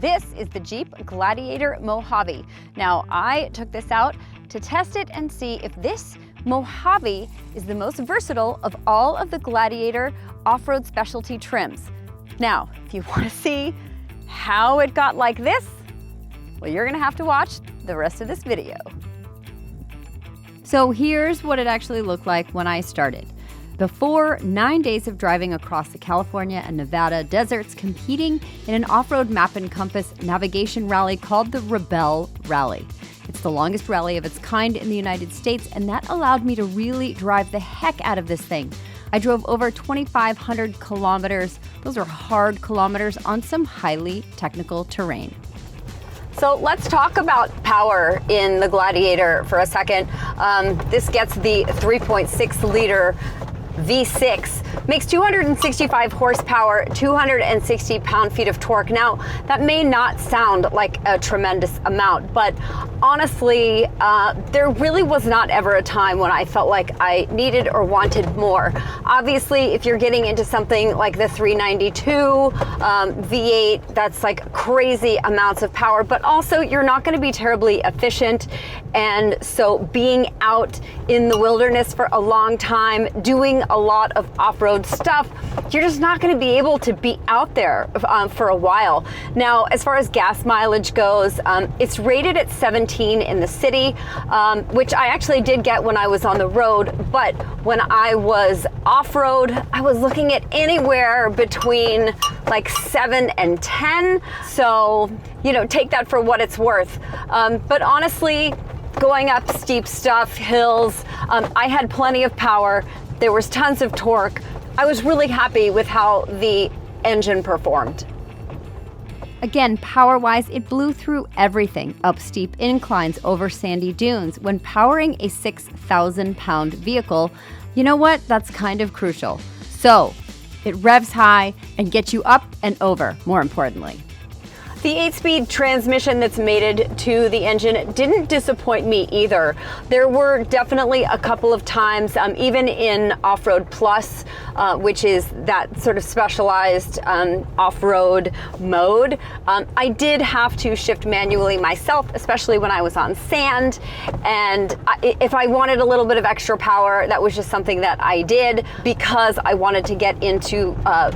This is the Jeep Gladiator Mojave. Now, I took this out to test it and see if this Mojave is the most versatile of all of the Gladiator off-road specialty trims. Now, if you want to see how it got like this, well, you're going to have to watch the rest of this video. So here's what it actually looked like when I started. Before 9 days of driving across the California and Nevada deserts, competing in an off-road map and compass navigation rally called the Rebel Rally. It's the longest rally of its kind in the United States, and that allowed me to really drive the heck out of this thing. I drove over 2,500 kilometers. Those are hard kilometers on some highly technical terrain. So let's talk about power in the Gladiator for a second. This gets the 3.6 liter V6, makes 265 horsepower, 260 pound-feet of torque. Now, that may not sound like a tremendous amount, but honestly, there really was not ever a time when I felt like I needed or wanted more. Obviously, if you're getting into something like the 392 V8, that's like crazy amounts of power, but also you're not going to be terribly efficient. And so being out in the wilderness for a long time, doing a lot of off-road stuff, you're just not going to be able to be out there for a while. Now, as far as gas mileage goes, it's rated at 17 in the city, which I actually did get when I was on the road, but when I was off-road, I was looking at anywhere between like 7 and 10. So, you know, take that for what it's worth. But honestly, going up steep stuff, hills, I had plenty of power. There was tons of torque. I was really happy with how the engine performed. Again, power-wise, it blew through everything, up steep inclines, over sandy dunes. When powering a 6,000-pound vehicle, you know what? That's kind of crucial. So, it revs high and gets you up and over, more importantly. The 8-speed transmission that's mated to the engine didn't disappoint me either. There were definitely a couple of times, even in Off-Road Plus, which is that sort of specialized off-road mode, I did have to shift manually myself, especially when I was on sand. And if I wanted a little bit of extra power, that was just something that I did because I wanted to get into a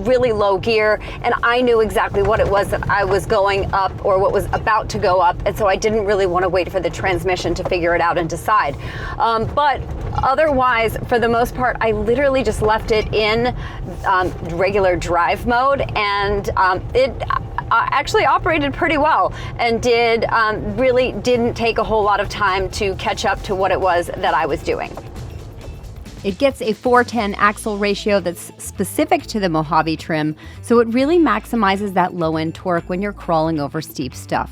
really low gear, and I knew exactly what it was that I was going up or what was about to go up, and so I didn't really want to wait for the transmission to figure it out and decide. But otherwise, for the most part, I literally just left it in regular drive mode, and it actually operated pretty well and really didn't take a whole lot of time to catch up to what it was that I was doing. It gets a 4:10 axle ratio that's specific to the Mojave trim, so it really maximizes that low-end torque when you're crawling over steep stuff.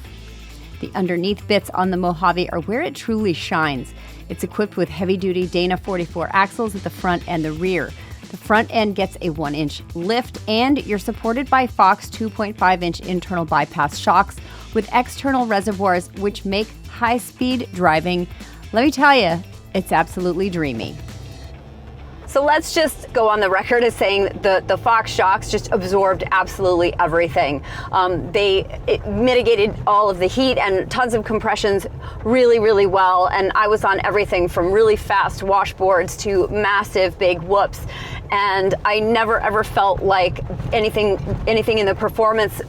The underneath bits on the Mojave are where it truly shines. It's equipped with heavy-duty Dana 44 axles at the front and the rear. The front end gets a 1-inch lift, and you're supported by Fox 2.5-inch internal bypass shocks with external reservoirs, which make high-speed driving, let me tell you, it's absolutely dreamy. So let's just go on the record as saying the Fox shocks just absorbed absolutely everything. It mitigated all of the heat and tons of compressions really, really well. And I was on everything from really fast washboards to massive big whoops. And I never ever felt like anything in the performance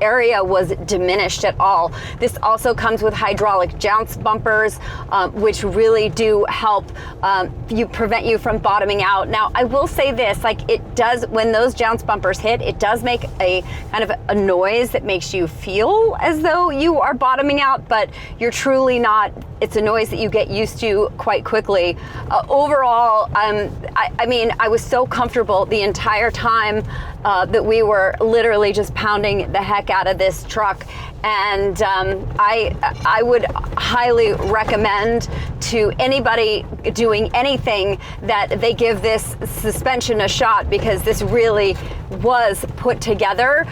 area was diminished at all. This also comes with hydraulic jounce bumpers, which really do help prevent you from bottoming out. Now, I will say this, like it does, when those jounce bumpers hit, it does make a kind of a noise that makes you feel as though you are bottoming out, but you're truly not. It's a noise that you get used to quite quickly. Overall, I mean, I was so comfortable the entire time that we were literally just pounding the heck out of this truck. And I would highly recommend to anybody doing anything that they give this suspension a shot, because this really was put together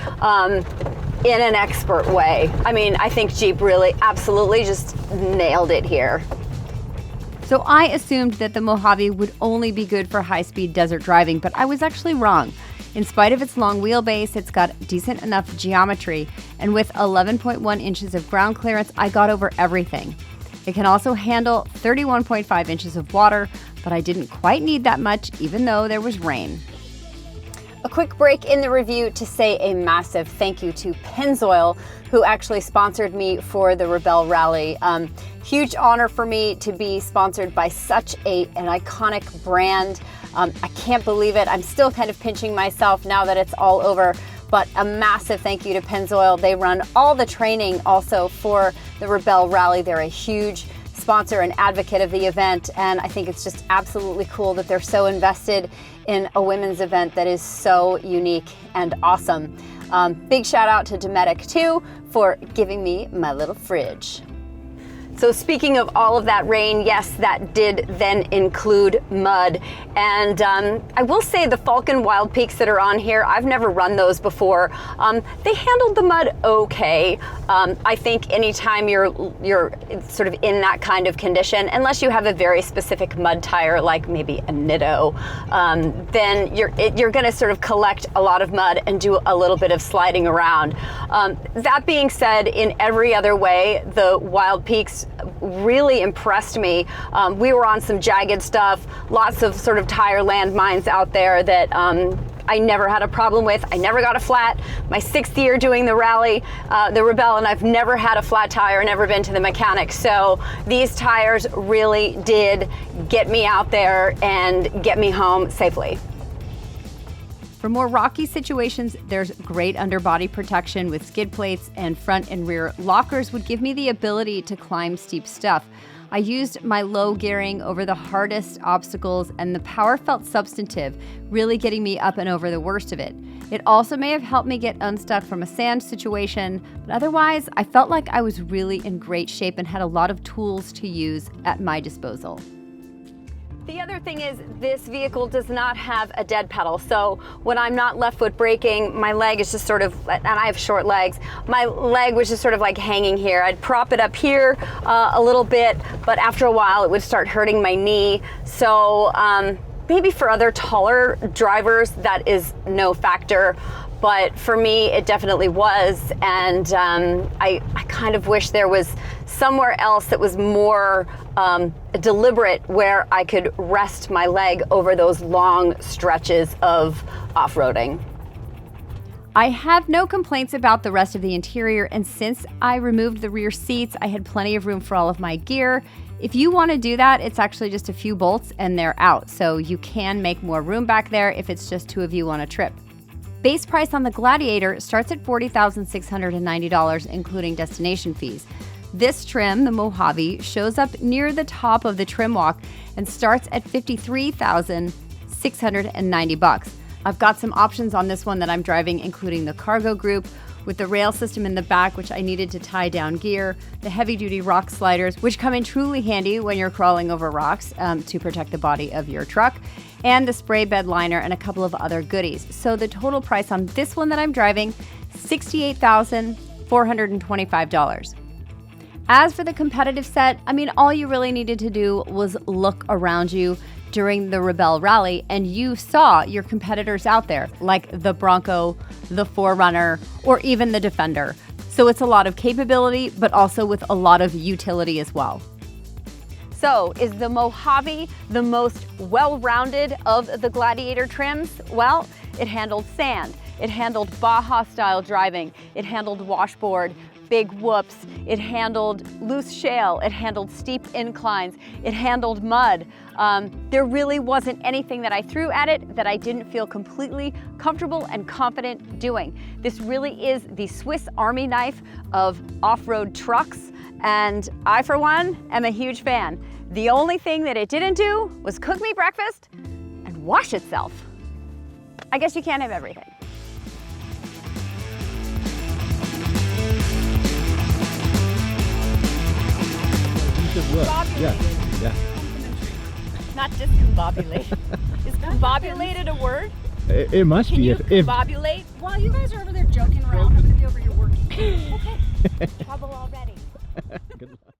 in an expert way. I mean, I think Jeep really absolutely just nailed it here. So I assumed that the Mojave would only be good for high-speed desert driving, but I was actually wrong. In spite of its long wheelbase, it's got decent enough geometry, and with 11.1 inches of ground clearance, I got over everything. It can also handle 31.5 inches of water, but I didn't quite need that much even though there was rain. A quick break in the review to say a massive thank you to Pennzoil, who actually sponsored me for the Rebelle Rally. Huge honor for me to be sponsored by such an iconic brand. I can't believe it. I'm still kind of pinching myself now that it's all over, but a massive thank you to Pennzoil. They run all the training also for the Rebelle Rally. They're a huge sponsor and advocate of the event, and I think it's just absolutely cool that they're so invested in a women's event that is so unique and awesome. Big shout out to Dometic too for giving me my little fridge. So speaking of all of that rain, yes, that did then include mud. And I will say the Falcon Wild Peaks that are on here, I've never run those before. They handled the mud okay. I think anytime you're sort of in that kind of condition, unless you have a very specific mud tire, like maybe a Nitto, then you're gonna sort of collect a lot of mud and do a little bit of sliding around. That being said, in every other way, the Wild Peaks really impressed me. We were on some jagged stuff, lots of sort of tire landmines out there that I never had a problem with. I never got a flat. My 6th year doing the rally, the Rebelle, and I've never had a flat tire, never been to the mechanic. So these tires really did get me out there and get me home safely. For more rocky situations, there's great underbody protection with skid plates, and front and rear lockers would give me the ability to climb steep stuff. I used my low gearing over the hardest obstacles, and the power felt substantive, really getting me up and over the worst of it. It also may have helped me get unstuck from a sand situation, but otherwise, I felt like I was really in great shape and had a lot of tools to use at my disposal. The other thing is this vehicle does not have a dead pedal. So when I'm not left foot braking, my leg is just sort of, and I have short legs, my leg was just sort of like hanging here. I'd prop it up here a little bit, but after a while it would start hurting my knee. So maybe for other taller drivers, that is no factor. But for me, it definitely was. And I kind of wish there was somewhere else that was more deliberate where I could rest my leg over those long stretches of off-roading. I have no complaints about the rest of the interior, and since I removed the rear seats, I had plenty of room for all of my gear. If you want to do that, it's actually just a few bolts and they're out, so you can make more room back there if it's just 2 of you on a trip. Base price on the Gladiator starts at $40,690, including destination fees. This trim, the Mojave, shows up near the top of the trim walk and starts at $53,690. I've got some options on this one that I'm driving, including the cargo group with the rail system in the back, which I needed to tie down gear, the heavy-duty rock sliders, which come in truly handy when you're crawling over rocks to protect the body of your truck, and the spray bed liner and a couple of other goodies. So the total price on this one that I'm driving, $68,425. As for the competitive set, I mean, all you really needed to do was look around you during the Rebelle Rally, and you saw your competitors out there, like the Bronco, the 4Runner, or even the Defender. So it's a lot of capability, but also with a lot of utility as well. So is the Mojave the most well-rounded of the Gladiator trims? Well, it handled sand. It handled Baja-style driving. It handled washboard, big whoops. It handled loose shale. It handled steep inclines. It handled mud. There really wasn't anything that I threw at it that I didn't feel completely comfortable and confident doing. This really is the Swiss Army knife of off-road trucks, and I, for one, am a huge fan. The only thing that it didn't do was cook me breakfast and wash itself. I guess you can't have everything. Yeah. Not discombobulated. Is combobulated a word? It must Can be. you if combobulate? While you guys are over there joking around, I'm gonna be over here working. Okay. Trouble already. Good luck.